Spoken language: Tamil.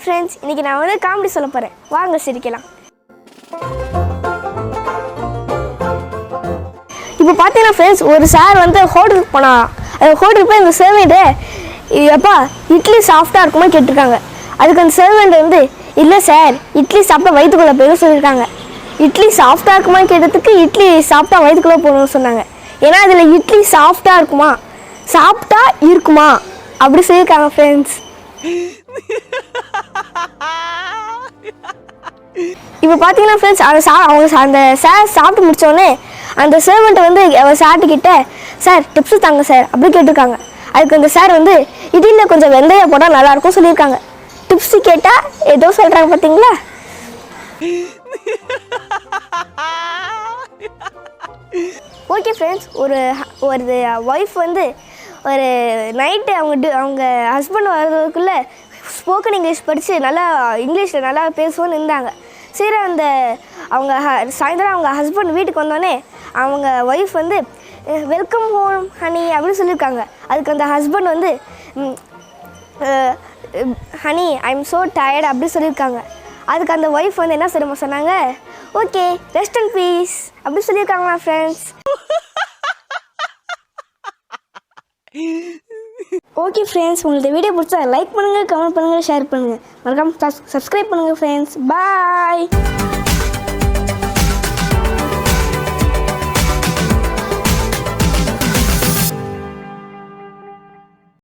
ஃப்ரெண்ட்ஸ், இன்றைக்கி நான் வந்து காமெடி சொல்ல போகிறேன். வாங்க சிரிக்கலாம். இப்போ பார்த்தீங்கன்னா ஃப்ரெண்ட்ஸ், ஒரு சார் வந்து ஹோட்டலுக்கு போனால் அந்த ஹோட்டலுக்கு போய் அந்த சர்வெண்ட்டு எப்பா இட்லி சாஃப்டாக இருக்குமா கேட்டிருக்காங்க. அதுக்கு அந்த சர்வெண்ட் வந்து இல்லை சார், இட்லி சாப்பிட்டா வயிற்றுக்குள்ளே போயிடும் சொல்லியிருக்காங்க. இட்லி சாஃப்டாக இருக்குமா கேட்டதுக்கு இட்லி சாப்பிட்டா வயிற்றுக்குள்ளே போகணும்னு சொன்னாங்க. ஏன்னா அதில் இட்லி சாஃப்டாக இருக்குமா, சாப்பிட்டா இருக்குமா அப்படி சொல்லியிருக்காங்க ஃப்ரெண்ட்ஸ். இப்போ பார்த்தீங்கன்னா ஃப்ரெண்ட்ஸ், அவங்க அந்த சார் சாப்பிட்டு முடித்தோடனே அந்த சர்வெண்ட்டை வந்து சார்ட்டுக்கிட்ட சார் டிப்ஸு தாங்க சார் அப்படி கேட்டிருக்காங்க. அதுக்கு அந்த சார் வந்து இட்லியில் கொஞ்சம் வெந்தயம் போட்டால் நல்லாயிருக்கும் சொல்லியிருக்காங்க. டிப்ஸு கேட்டால் ஏதோ சொல்கிறாங்க பார்த்தீங்களா. ஓகே ஃப்ரெண்ட்ஸ், ஒரு ஒய்ஃப் வந்து ஒரு நைட்டு அவங்க ஹஸ்பண்ட் வர்றதுக்குள்ளே ஸ்போக்கன் இங்கிலீஷ் படித்து நல்லா இங்கிலீஷில் நல்லா பேசுவோன்னு இருந்தாங்க. சரி, அவங்க சாயந்தரம் அவங்க ஹஸ்பண்ட் வீட்டுக்கு வந்தோடனே அவங்க ஒய்ஃப் வந்து வெல்கம் ஹோம் ஹனி அப்படின்னு சொல்லியிருக்காங்க. அதுக்கு அந்த ஹஸ்பண்ட் வந்து honey I am so tired அப்படி சொல்லியிருக்காங்க. அதுக்கு அந்த ஒய்ஃப் வந்து என்ன சொன்னாங்க, ஓகே ரெஸ்ட் அண்ட் பீஸ் அப்படி சொல்லியிருக்காங்களா ஃப்ரெண்ட்ஸ். ஓகே ஃப்ரெண்ட்ஸ், உங்களுக்கு வீடியோ பிடிச்சா லைக் பண்ணுங்கள், கமெண்ட் பண்ணுங்கள், ஷேர் பண்ணுங்கள், மறக்காம சப்ஸ்கிரைப் பண்ணுங்கள் ஃப்ரெண்ட்ஸ். பாய்.